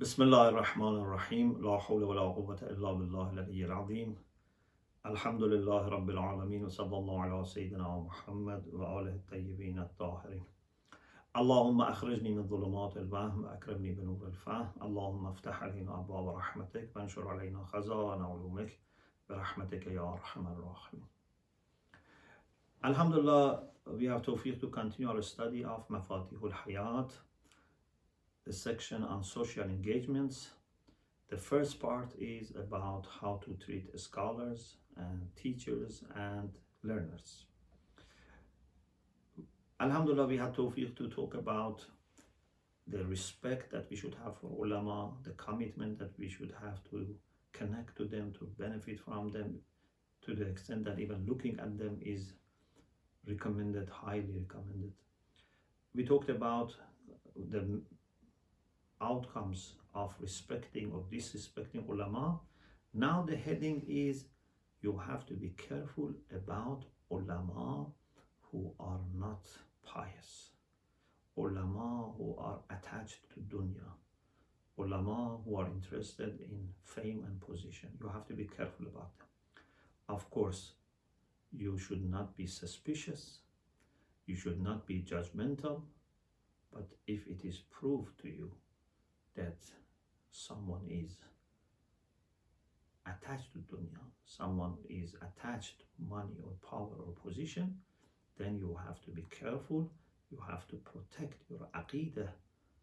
بسم الله الرحمن الرحيم لا حول ولا قوة إلا بالله العلي العظيم الحمد لله رب العالمين وصلى الله على سيدنا محمد وآله الطيبين الطاهرين اللهم أخرجني من ظلمات الوهم وأكرمني بنور الفهم اللهم افتح علينا أبواب رحمتك وانشر علينا خزائن علومك برحمتك يا أرحم الراحمين. Alhamdulillah, we have tawfiq to continue our study of Mafatihul Hayat, the section on social engagements. The first part is about how to treat scholars and teachers and learners. Alhamdulillah, we had tawfiq to talk about the respect that we should have for ulama, the commitment that we should have to connect to them, to benefit from them, to the extent that even looking at them is recommended, highly recommended. We talked about the outcomes of respecting or disrespecting ulama. Now the heading is you have to be careful about ulama who are not pious, ulama who are attached to dunya, ulama who are interested in fame and position. You have to be careful about them. Of course, you should not be suspicious, you should not be judgmental, but if it is proved to you that someone is attached to dunya, someone is attached to money or power or position, then you have to be careful, you have to protect your aqidah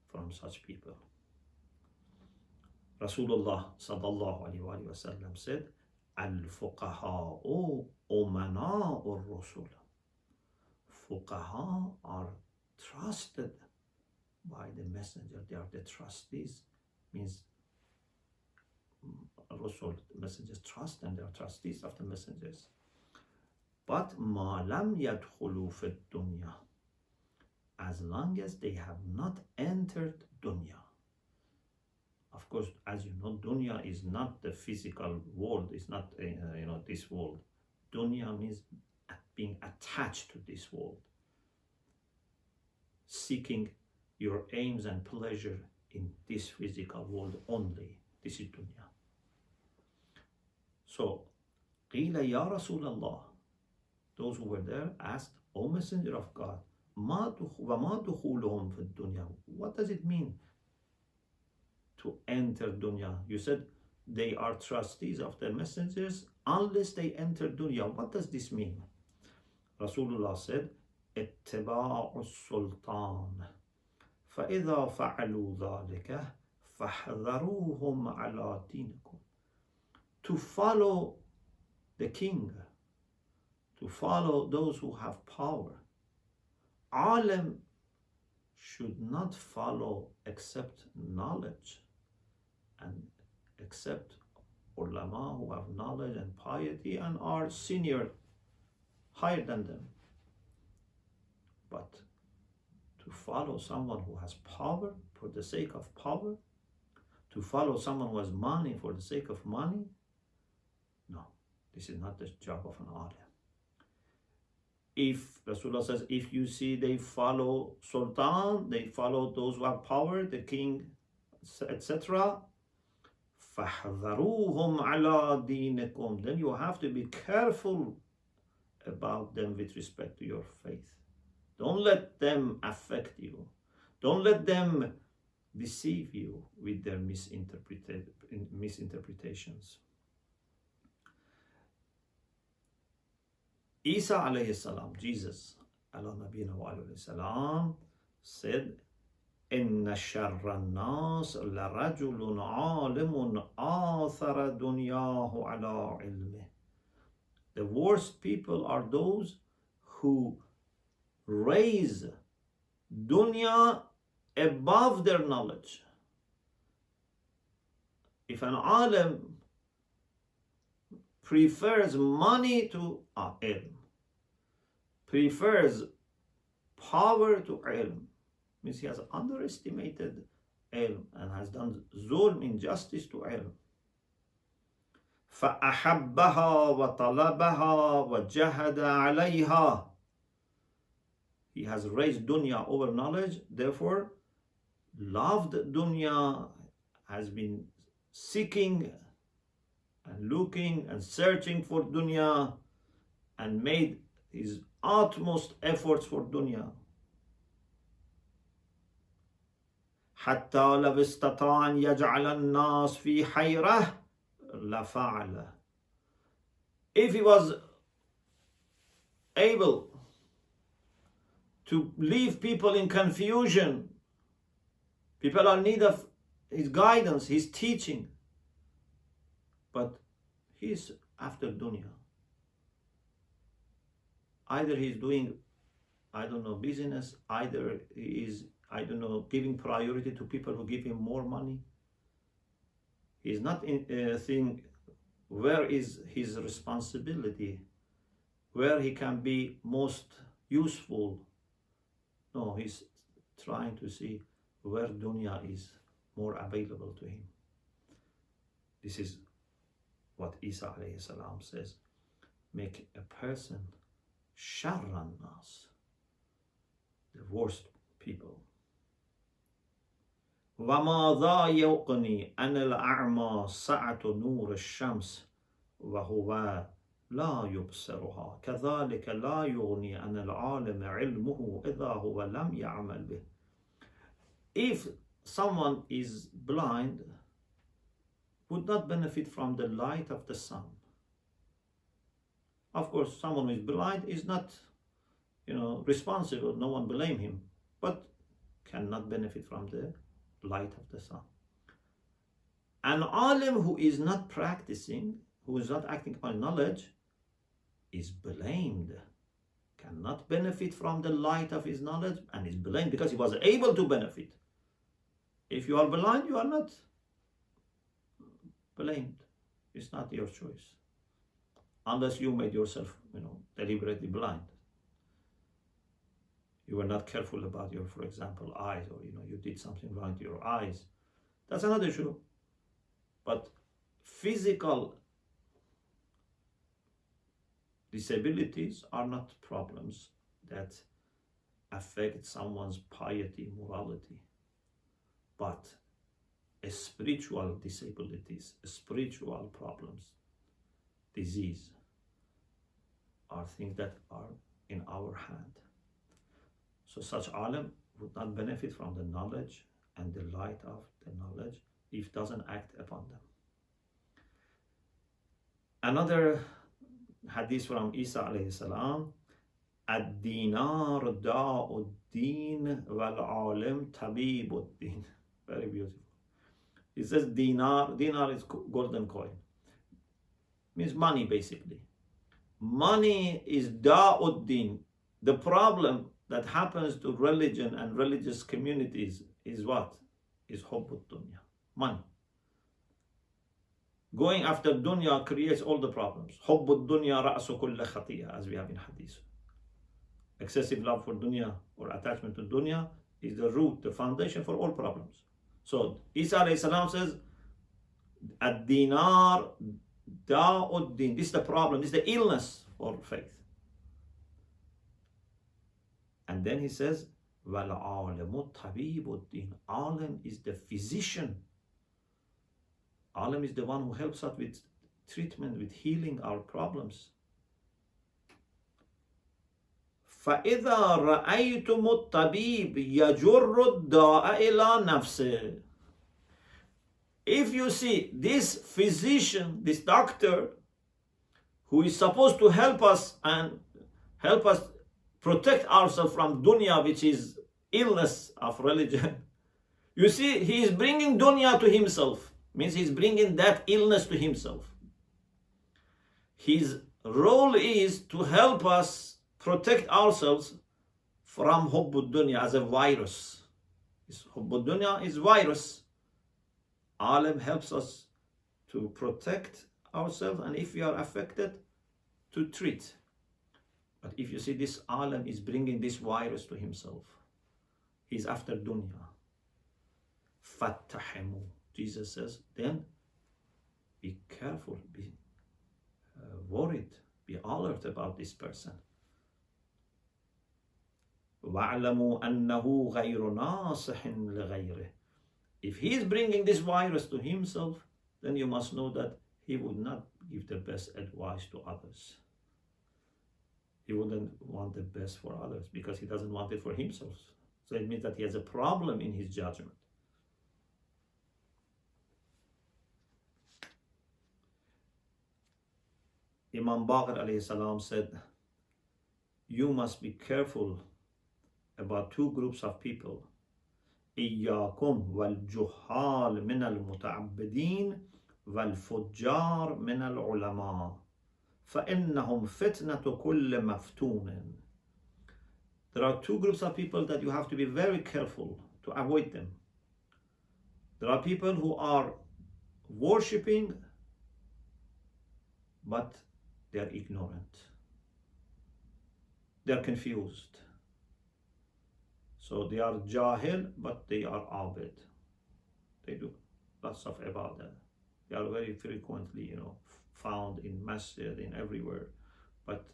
from such people. Rasulullah sallallahu alaihi wasallam said, Al-fuqaha'u umana'ur rusul. Fuqaha are trusted by the messenger, they are the trustees, means Rasul, the messengers trust them, they are trustees of the messengers. But ma lam yadkhulu fi dunya, as long as they have not entered dunya. Of course, as you know, dunya is not the physical world, it's not this world. Dunya means being attached to this world, seeking your aims and pleasure in this physical world only. This is dunya. So, قِيلَ يَا رَسُولَ اللَّهِ, those who were there asked, O Messenger of God, وَمَا دُخُولُهُمْ فِي الدُّنْيَا, what does it mean to enter dunya? You said they are trustees of the messengers unless they enter dunya. What does this mean? Rasulullah said, اتباع السلطان فإذا فعلوا ذلك فاحذروهم على دينكم. To follow the king, to follow those who have power. Alim should not follow except knowledge and except ulama who have knowledge and piety and are senior, higher than them. But to follow someone who has power for the sake of power, to follow someone who has money for the sake of money, no, this is not the job of an alim. If Rasulullah says, if you see they follow sultan, they follow those who have power, the king, etc., فَحْذَرُوهُمْ عَلَى دِينِكُمْ, then you have to be careful about them with respect to your faith. Don't let them affect you. Don't let them deceive you with their misinterpretations. Isa alayhi salam, Jesus, ala nabiyina wa alayhi salam, said, إِنَّ شَرَّ النَّاسِ لَرَجُلٌ عَالِمٌ آثَرَ دُنْيَاهُ عَلَى عِلْمِهِ. The worst people are those who raise dunya above their knowledge. If an alim prefers money to ilm, prefers power to ilm, means he has underestimated ilm and has done zulm, injustice to ilm. فَأَحَبَّهَا وَطَلَبَهَا وَجَهَدَ عَلَيْهَا. He has raised dunya over knowledge, therefore loved dunya, has been seeking and looking and searching for dunya and made his utmost efforts for dunya. حتى لو استطاع أن يجعل الناس في حيرة لفعله. If he was able to leave people in confusion, people are in need of his guidance, his teaching, but he's after dunya. Either he's doing, business, either he is, giving priority to people who give him more money. He's not thinking, where is his responsibility, where he can be most useful. No, he's trying to see where dunya is more available to him. This is what Isa alayhi salam says, make a person sharran nas, the worst people. وَمَا ذَا يَوْقَنِي أَنَ الْأَعْمَى سَعَةُ نُورِ الشَّمْسِ وَهُوَ لَا يُبْصِرُهَا كَذَلِكَ لَا يُغْنِي أَنَ الْعَالِمَ عِلْمُهُ إِذَا هُوَ لَمْ يَعْمَلْ بِهِ. If someone is blind, would not benefit from the light of the sun. Of course, someone who is blind is not, responsible, no one blame him, but cannot benefit from the light of the sun. An alim who is not practicing, who is not acting upon knowledge, is blamed, cannot benefit from the light of his knowledge, and is blamed because he was able to benefit. If you are blind, you are not blamed. It's not your choice. Unless you made yourself, deliberately blind. You were not careful about your, for example, eyes, or, you did something wrong to your eyes. That's another issue. But physical disabilities are not problems that affect someone's piety, morality. But spiritual disabilities, spiritual problems, disease, are things that are in our hand. So such alim would not benefit from the knowledge and the light of the knowledge if doesn't act upon them. Another hadith from Isa alayhi salam, ad-dinar da'ud-din wal-alim tabibud-din. Very beautiful. He says dinar is golden coin. Means money, basically. Money is da'ud-din. The problem that happens to religion and religious communities is what? Is hubbud dunya, money. Going after dunya creates all the problems. Hubbud dunya ra'su kull khatiya, as we have in hadith. Excessive love for dunya or attachment to dunya is the root, the foundation for all problems. So Isa alayhi salam says, ad-dinar da'ud-din. This is the problem, this is the illness for faith. And then he says, وَالْعَالِمُ طَبِيبُ الدِّينِ. Alim is the physician. Alim is the one who helps us with treatment, with healing our problems. فَإِذَا رَأَيْتُمُ الطَّبِيبِ يَجُرُّ الدَّاءَ إِلَى نَفْسِهِ. If you see this physician, this doctor, who is supposed to help us and help us protect ourselves from dunya, which is illness of religion. You see, he is bringing dunya to himself. Means he's bringing that illness to himself. His role is to help us protect ourselves from hubbud dunya as a virus. Hubbud dunya is virus. Alim helps us to protect ourselves, and if we are affected, to treat. But if you see this alim is bringing this virus to himself, he's after dunya. Fattahimu. Jesus says, then be careful, be worried, be alert about this person. وَاعْلَمُوا أَنَّهُ غَيْرُ نَاصِحٍ لِغَيْرِهِ. If he is bringing this virus to himself, then you must know that he would not give the best advice to others. He wouldn't want the best for others because he doesn't want it for himself. So it means that he has a problem in his judgment. Imam Baqir alayhi salam said, you must be careful about two groups of people. إياكم والجهال من المتعبدين والفجار من العلماء فإنهم فتنة كل مفتون. There are two groups of people that you have to be very careful to avoid them. There are people who are worshipping, but they are ignorant. They are confused. So they are jahil, but they are abid. They do lots of ibadah. They are very frequently, found in masjid, in everywhere, but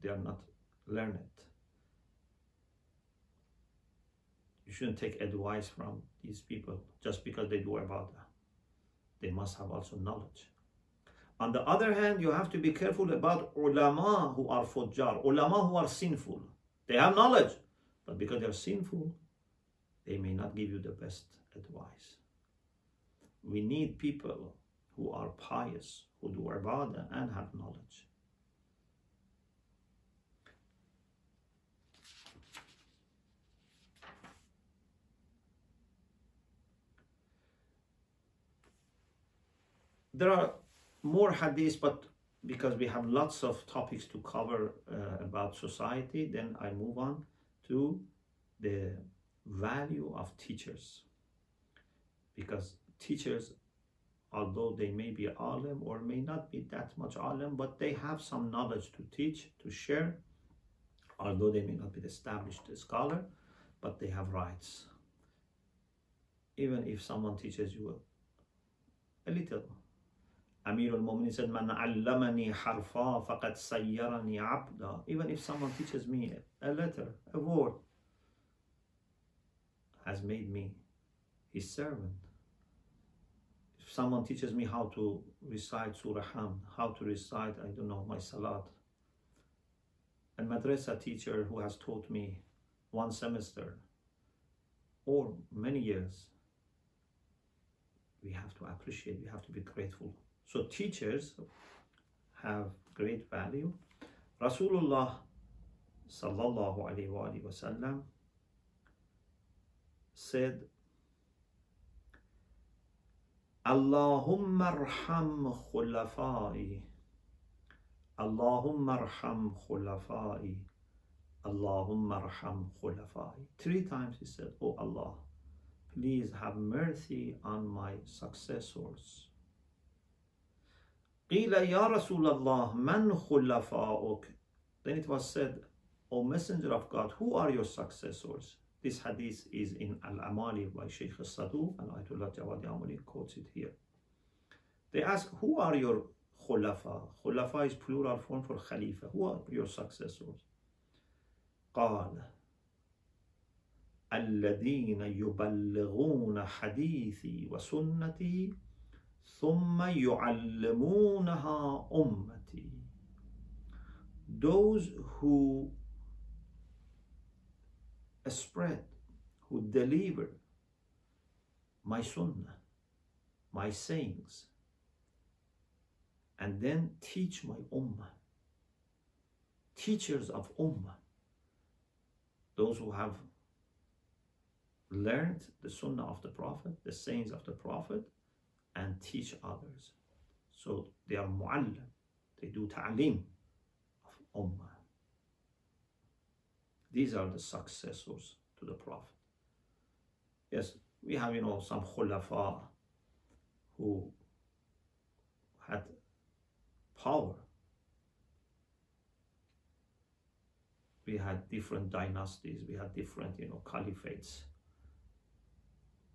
they are not learned. You shouldn't take advice from these people just because they do ibadah. They must have also knowledge. On the other hand, you have to be careful about ulama who are fujjar, ulama who are sinful. They have knowledge, but because they are sinful, they may not give you the best advice. We need people who are pious, who do ibadah and have knowledge. There are more hadiths, but because we have lots of topics to cover about society, then I move on to the value of teachers. Because teachers, although they may be alim or may not be that much alim, but they have some knowledge to teach, to share, although they may not be established scholar, but they have rights. Even if someone teaches you a little. Amir al-Mu'minin said, Man allamani harfa faqad sayyarani abda. Even if someone teaches me a letter, a word, has made me his servant. If someone teaches me how to recite Surah Hamd, how to recite, my salat, a madrasa teacher who has taught me one semester or many years, we have to appreciate, we have to be grateful. So teachers have great value. Rasulullah sallallahu alaihi wasallam said, Allahumma arham khulafai, Allahumma arham khulafai, Allahumma arham khulafai. 3 times he said, Oh Allah, please have mercy on my successors. قِيلَ يَا رَسُولَ اللَّهِ مَنْ خُلَّفَاؤُكَ. Then it was said, O Messenger of God, who are your successors? This hadith is in Al-Amali by Sheikh Saduq, and Ayatollah Jawadi Amali quotes it here. They ask, who are your khulafa? Khulafa is plural form for khalifa. Who are your successors? قال الذين يبلغون حديثي وسنتي ثم يعلمونها أمتي. Those who spread, who deliver my sunnah, my sayings, and then teach my ummah. Teachers of ummah, those who have learned the sunnah of the Prophet, the sayings of the Prophet, and teach others. So they are mu'allim, they do ta'lim of ummah. These are the successors to the Prophet. Yes, we have, some khulafa who had power. We had different dynasties, we had different, caliphates.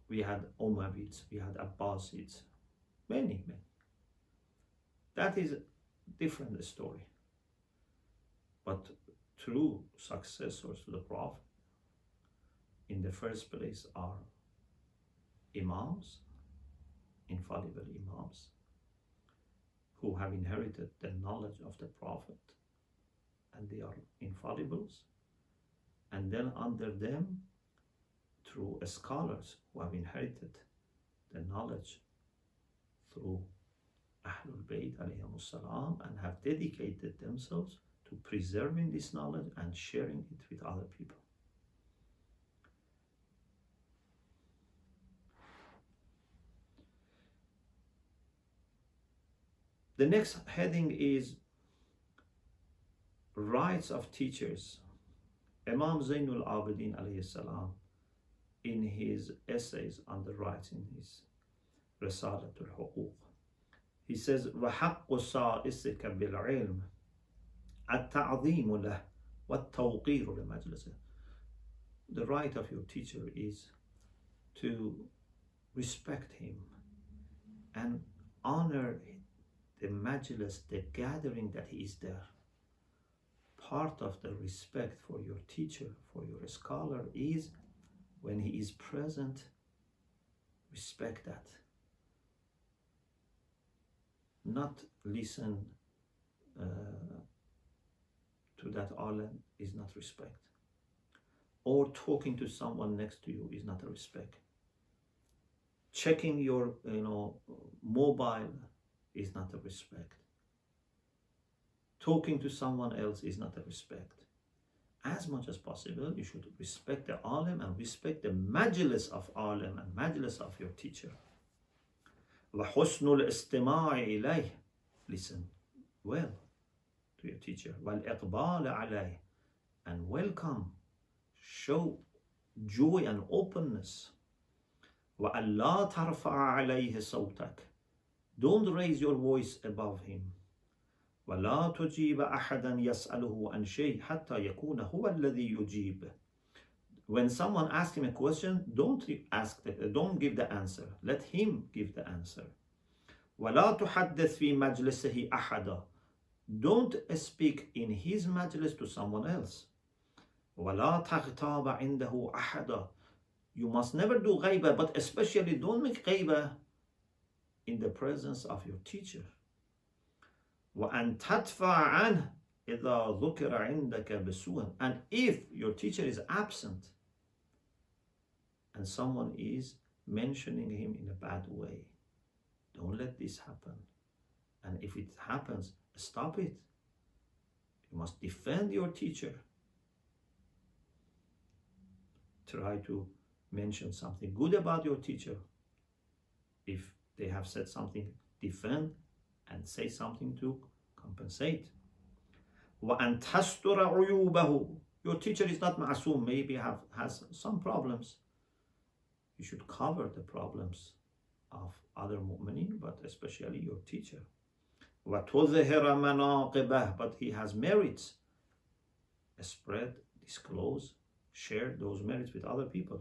We had Umayyads, we had Abbasids, many. That is a different story. But true successors to the Prophet, in the first place, are imams, infallible imams, who have inherited the knowledge of the Prophet, and they are infallibles, and then under them, through scholars who have inherited the knowledge through Ahlul Bayt alayhimus salam, and have dedicated themselves to preserving this knowledge and sharing it with other people. The next heading is rights of teachers. Imam Zainul Abidin alayhi salam, in his essays on the rights, in his Risalatul Huquq, he says, وَحَقُّ سَائِسِكَ بِالْعِلْمِ التَّعْظِيمُ لَهُ وَالتَّوْقِيرُ لِمَجْلِسِهِ. The right of your teacher is to respect him and honor the majlis, the gathering that he is there. Part of the respect for your teacher, for your scholar, is when he is present, respect that. Not listen to that alim is not respect. Or talking to someone next to you is not a respect. Checking your mobile is not a respect. Talking to someone else is not a respect. As much as possible, you should respect the alim and respect the majlis of alim and majlis of your teacher. وَحُسْنُ الْإِسْتِمَاعِ إِلَيْهِ. Listen well to your teacher. وَالْإِقْبَالَ عَلَيْهِ. And welcome. Show joy and openness. وَأَلَّا تَرْفَعَ عَلَيْهِ صَوْتَكَ. Don't raise your voice above him. وَلَا تُجِيبَ أَحَدًا يَسْأَلُهُ عَنْ شَيْءٍ حَتَّى يَكُونَ هُوَ الَّذِي يُجِيبُ. When someone asks him a question, don't give the answer. Let him give the answer. وَلَا تُحَدِّثْ فِي مَجْلِسِهِ أَحَدًا. Don't speak in his majlis to someone else. وَلَا تَغْتَابَ عِنْدَهُ أَحَدًا. You must never do ghaibah, but especially don't make ghaibah in the presence of your teacher. وَأَن تَدْفَعَ عَنْهُ إِذَا ذُكِرَ عِنْدَكَ بِسُوءٍ. And if your teacher is absent and someone is mentioning him in a bad way, don't let this happen. And if it happens, stop it. You must defend your teacher. Try to mention something good about your teacher. If they have said something, defend and say something to compensate. وَأَن تَسْتُرَ عُيُوبَهُ. Your teacher is not ma'asum, maybe has some problems. You should cover the problems of other mu'mineen, but especially your teacher. وَتُظْهِرَ مَنَاقِبَهُ. But he has merits. Spread, disclose, share those merits with other people.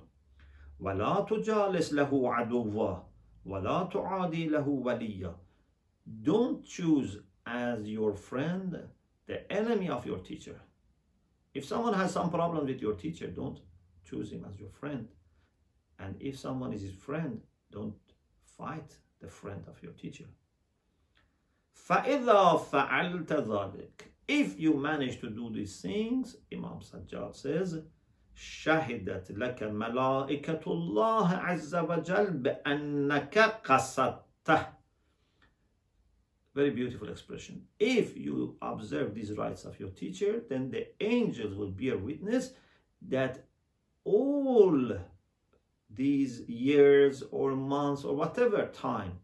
وَلَا تُجَالِسْ لَهُ عَدُوًّا وَلَا تُعَادِي لَهُ وَلِيًّا. Don't choose as your friend the enemy of your teacher. If someone has some problem with your teacher, don't choose him as your friend. And if someone is his friend, don't fight the friend of your teacher. فَإِذَا فَعَلْتَ ذَلِكَ. If you manage to do these things, Imam Sajjad says, شهدت لك ملائكة الله عز وجل بأنك قصدته. Very beautiful expression. If you observe these rights of your teacher, then the angels will bear witness that all these years or months or whatever time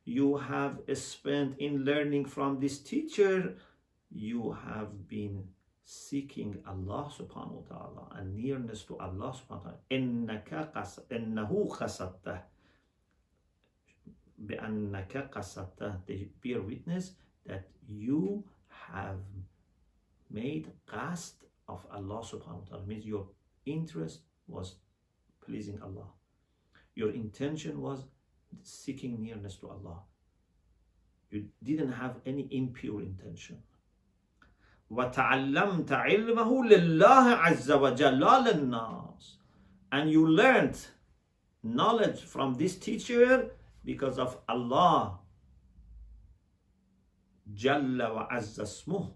you have spent in learning from this teacher, you have been seeking Allah subhanahu wa ta'ala and nearness to Allah subhanahu wa ta'ala. إِنَّهُ قَصَدْتَهُ بِأَنَّكَ قَصَدْتَهُ. They bear witness that you have made qasd of Allah subhanahu wa ta'ala. Means your interest was pleasing Allah. Your intention was seeking nearness to Allah. You didn't have any impure intention. وَتَعَلَّمْتَ عِلْمَهُ لِلَّهِ عَزَّ وَجَلَّ لِلنَّاسِ. And you learned knowledge from this teacher because of Allah Jalla wa Azza Smuh.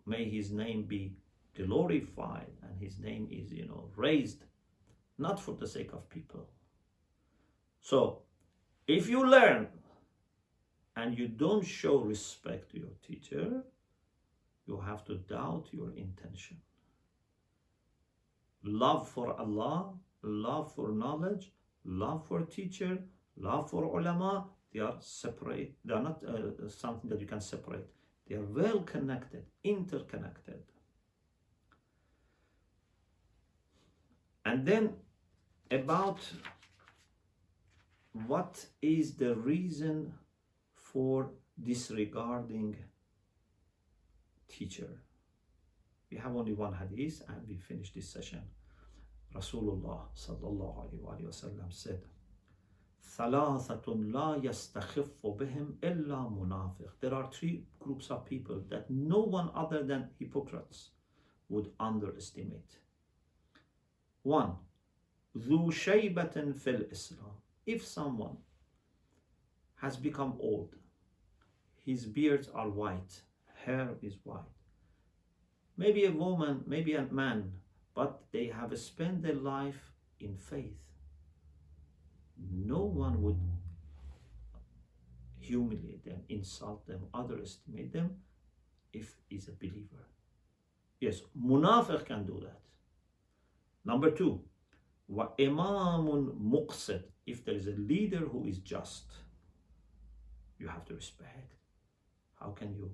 May his name be glorified and his name is, raised, not for the sake of people. So, if you learn and you don't show respect to your teacher, you have to doubt your intention. Love for Allah, love for knowledge, love for teacher, love for ulama, they are separate. They are not something that you can separate. They are well connected, interconnected. And then about what is the reason for disregarding teacher. We have only one hadith and we finish this session. Rasulullah sallallahu alaihi wasallam said, ثلاثة لا يستخف بهم إلا منافق. There are three groups of people that no one other than hypocrites would underestimate. One, ذو شيبة في الإسلام. If someone has become old, his beards are white, hair is white, maybe a woman, maybe a man, but they have spent their life in faith, no one would humiliate them, insult them, underestimate them if he's a believer. Yes, munafiq can do that. Number two, wa imamun muqsid. If there is a leader who is just, you have to respect. How can you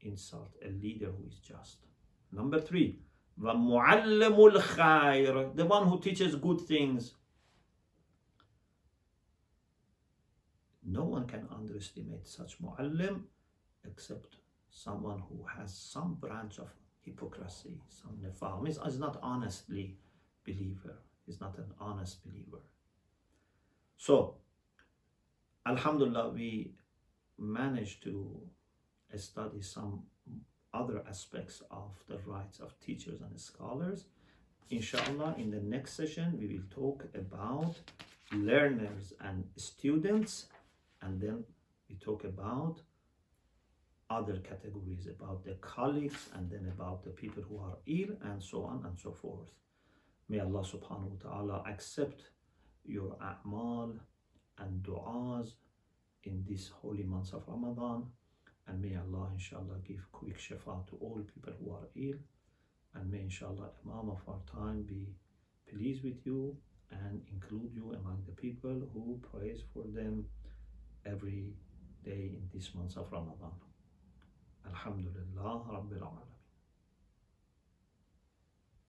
insult a leader who is just? Number three, wa muallimul khair. The one who teaches good things. No one can underestimate such mu'allim except someone who has some branch of hypocrisy, some nifaq. Is not honestly believer. Is not an honest believer. So, alhamdulillah, we managed to study some other aspects of the rights of teachers and scholars. Inshallah, in the next session, we will talk about learners and students, and then we talk about other categories, about the colleagues, and then about the people who are ill, and so on and so forth. May Allah subhanahu wa ta'ala accept your a'mal and du'as in this holy month of Ramadan, and may Allah inshallah give quick shafa to all people who are ill, and may inshallah Imam of our time be pleased with you and include you among the people who prays for them every day in this month of Ramadan. Alhamdulillah Rabbil Alamin.